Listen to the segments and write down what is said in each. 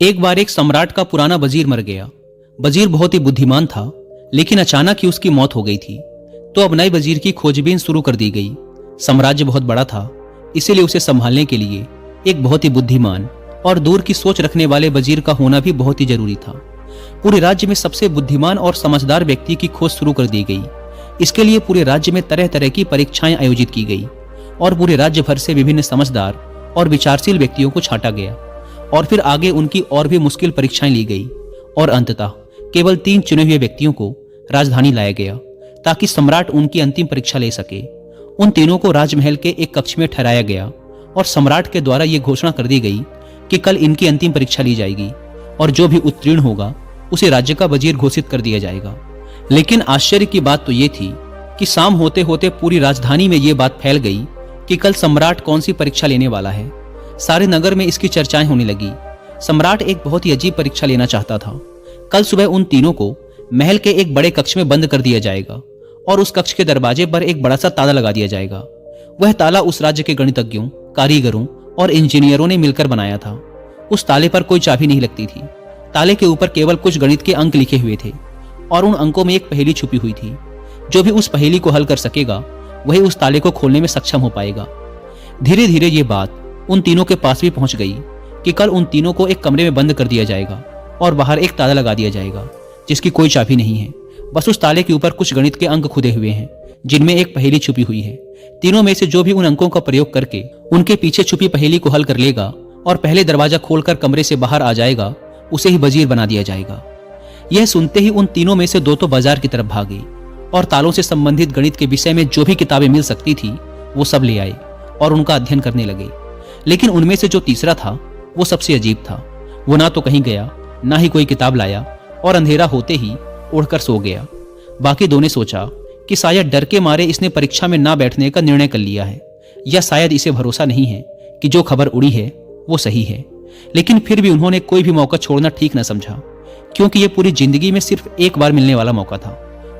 एक बार एक सम्राट का पुराना वजीर मर गया। वजीर बहुत ही बुद्धिमान था, लेकिन अचानक ही उसकी मौत हो गई थी। तो अब नए वजीर की खोजबीन शुरू कर दी गई। साम्राज्य बहुत बड़ा था, इसीलिए उसे संभालने के लिए एक बहुत ही बुद्धिमान और दूर की सोच रखने वाले वजीर का होना भी बहुत ही जरूरी था। पूरे राज्य में सबसे बुद्धिमान और समझदार व्यक्ति की खोज शुरू कर दी गई। इसके लिए पूरे राज्य में तरह तरह की परीक्षाएं आयोजित की गई और पूरे राज्य भर से विभिन्न समझदार और विचारशील व्यक्तियों को छांटा गया और फिर आगे उनकी और भी मुश्किल परीक्षाएं ली गई और अंततः केवल 3 चुने हुए व्यक्तियों को राजधानी लाया गया ताकि सम्राट उनकी अंतिम परीक्षा ले सके। उन तीनों को राजमहल के एक कक्ष में ठहराया गया और सम्राट के द्वारा यह घोषणा कर दी गई कि कल इनकी अंतिम परीक्षा ली जाएगी और जो भी उत्तीर्ण होगा उसे राज्य का वजीर घोषित कर दिया जाएगा। लेकिन आश्चर्य की बात तो ये थी कि शाम होते होते पूरी राजधानी में ये बात फैल गई कि कल सम्राट कौन सी परीक्षा लेने वाला है। सारे नगर में इसकी चर्चाएं होने लगी। सम्राट एक बहुत ही अजीब परीक्षा लेना चाहता था। कल सुबह उन तीनों को महल के एक बड़े कक्ष में बंद कर दिया जाएगा और उस कक्ष के दरवाजे पर एक बड़ा सा ताला लगा दिया जाएगा। वह ताला उस राज्य के गणितज्ञों, कारीगरों और इंजीनियरों ने मिलकर बनाया था। उस ताले पर कोई चाबी नहीं लगती थी। ताले के ऊपर केवल कुछ गणित के अंक लिखे हुए थे और उन अंकों में एक पहेली छुपी हुई थी। जो भी उस पहेली को हल कर सकेगा वही उस ताले को खोलने में सक्षम हो पाएगा। धीरे धीरे ये बात उन तीनों के पास भी पहुंच गई कि कल उन तीनों को एक कमरे में बंद कर दिया जाएगा और बाहर एक ताला लगा दिया जाएगा जिसकी कोई चाबी नहीं है। बस उस ताले के ऊपर कुछ गणित के अंक खुदे हुए हैं जिनमें एक पहेली छुपी हुई है। तीनों में से जो भी उन अंकों का प्रयोग करके उनके पीछे छुपी पहेली को हल कर लेगा और पहले दरवाजा खोलकर कमरे से बाहर आ जाएगा उसे ही वजीर बना दिया जाएगा। यह सुनते ही उन तीनों में से 2 तो बाजार की तरफ भागे और तालों से संबंधित गणित के विषय में जो भी किताबें मिल सकती थी वो सब ले आए और उनका अध्ययन करने लगे। लेकिन उनमें से जो तीसरा था वो सबसे अजीब था। वो ना तो कहीं गया, ना ही कोई किताब लाया और अंधेरा होते ही उड़कर सो गया। बाकी 2 ने सोचा कि शायद डर के मारे इसने परीक्षा में ना बैठने का निर्णय कर लिया है या शायद इसे भरोसा नहीं है कि जो खबर उड़ी है वो सही है। लेकिन फिर भी उन्होंने कोई भी मौका छोड़ना ठीक न समझा, क्योंकि ये पूरी जिंदगी में सिर्फ एक बार मिलने वाला मौका था।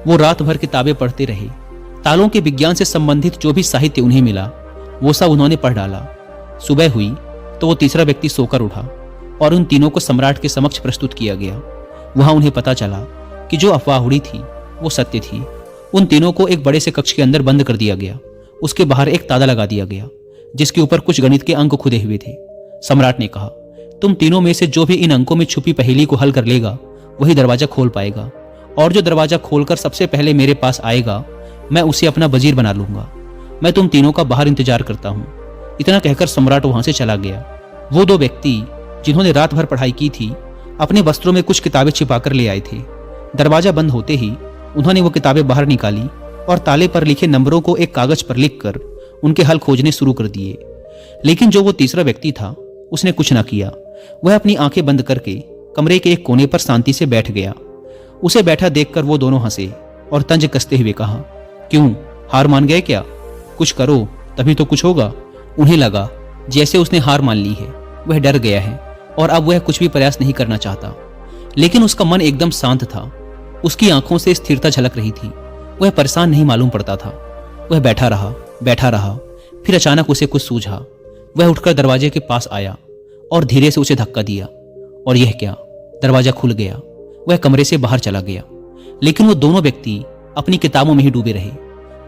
वो रात भर किताबें पढ़ते रहे। तालों के विज्ञान से संबंधित जो भी साहित्य उन्हें मिला वो सब उन्होंने पढ़ डाला। सुबह हुई तो वो तीसरा व्यक्ति सोकर उठा और उन तीनों को सम्राट के समक्ष प्रस्तुत किया गया। वहां उन्हें पता चला कि जो अफवाह उड़ी थी वो सत्य थी। उन तीनों को एक बड़े से कक्ष के अंदर बंद कर दिया गया। उसके बाहर एक ताला लगा दिया गया जिसके ऊपर कुछ गणित के अंक खुदे हुए थे। सम्राट ने कहा, तुम तीनों में से जो भी इन अंकों में छुपी पहेली को हल कर लेगा वही दरवाजा खोल पाएगा और जो दरवाजा खोलकर सबसे पहले मेरे पास आएगा मैं उसे अपना वजीर बना लूंगा। मैं तुम तीनों का बाहर इंतजार करता हूं। इतना कहकर सम्राट वहां से चला गया। वो 2 व्यक्ति जिन्होंने रात भर पढ़ाई की थी अपने वस्त्रों में कुछ किताबें छिपाकर ले आए थे। दरवाजा बंद होते ही उन्होंने वो किताबें बाहर निकाली और ताले पर लिखे नंबरों को एक कागज पर लिखकर उनके हल खोजने शुरू कर दिए। लेकिन जो वो तीसरा व्यक्ति था उसने कुछ ना किया। वह अपनी आंखें बंद करके कमरे के एक कोने पर शांति से बैठ गया। उसे बैठा देखकर वो दोनों हंसे और तंज कसते हुए कहा, क्यों, हार मान गए क्या? कुछ करो तभी तो कुछ होगा। उन्हें लगा जैसे उसने हार मान ली है। वह डर गया है और अब वह कुछ भी प्रयास नहीं करना चाहता। लेकिन उसका मन एकदम शांत था। उसकी आंखों से स्थिरता झलक रही थी। वह परेशान नहीं मालूम पड़ता था। वह बैठा रहा। फिर अचानक उसे कुछ सूझा। वह उठकर दरवाजे के पास आया और धीरे से उसे धक्का दिया और यह क्या, दरवाजा खुल गया। वह कमरे से बाहर चला गया। लेकिन वो दोनों व्यक्ति अपनी किताबों में ही डूबे रहे।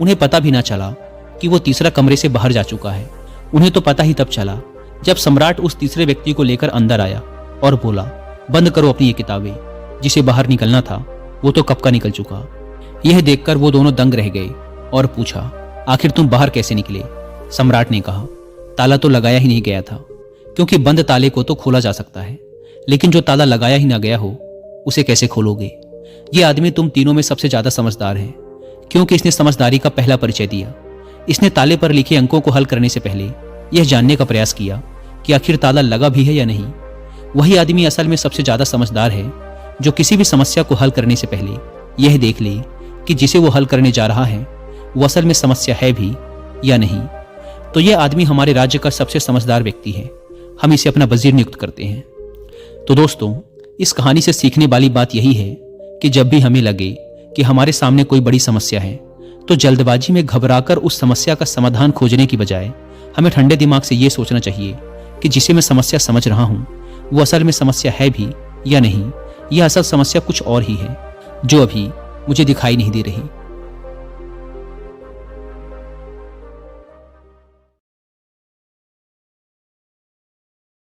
उन्हें पता भी ना चला कि वो तीसरा कमरे से बाहर जा चुका है। उन्हें तो पता ही तब चला जब सम्राट उस तीसरे व्यक्ति को लेकर अंदर आया और बोला, बंद करो अपनी ये किताबें। जिसे बाहर निकलना था वो तो कब का निकल चुका। यह देखकर वो दोनों दंग रह गए और पूछा, आखिर तुम बाहर कैसे निकले? सम्राट ने कहा, ताला तो लगाया ही नहीं गया था, क्योंकि बंद ताले को तो खोला जा सकता है, लेकिन जो ताला लगाया ही ना गया हो उसे कैसे खोलोगे? ये आदमी तुम तीनों में सबसे ज्यादा समझदार है, क्योंकि इसने समझदारी का पहला परिचय दिया। इसने ताले पर लिखे अंकों को हल करने से पहले यह जानने का प्रयास किया कि आखिर ताला लगा भी है या नहीं। वही आदमी असल में सबसे ज्यादा समझदार है जो किसी भी समस्या को हल करने से पहले यह देख ले कि जिसे वो हल करने जा रहा है वो असल में समस्या है भी या नहीं। तो यह आदमी हमारे राज्य का सबसे समझदार व्यक्ति है। हम इसे अपना वजीर नियुक्त करते हैं। तो दोस्तों, इस कहानी से सीखने वाली बात यही है कि जब भी हमें लगे कि हमारे सामने कोई बड़ी समस्या है तो जल्दबाजी में घबराकर उस समस्या का समाधान खोजने की बजाय हमें ठंडे दिमाग से ये सोचना चाहिए कि जिसे मैं समस्या समझ रहा हूँ वो असल में समस्या है भी या नहीं, यह असल समस्या कुछ और ही है जो अभी मुझे दिखाई नहीं दे रही।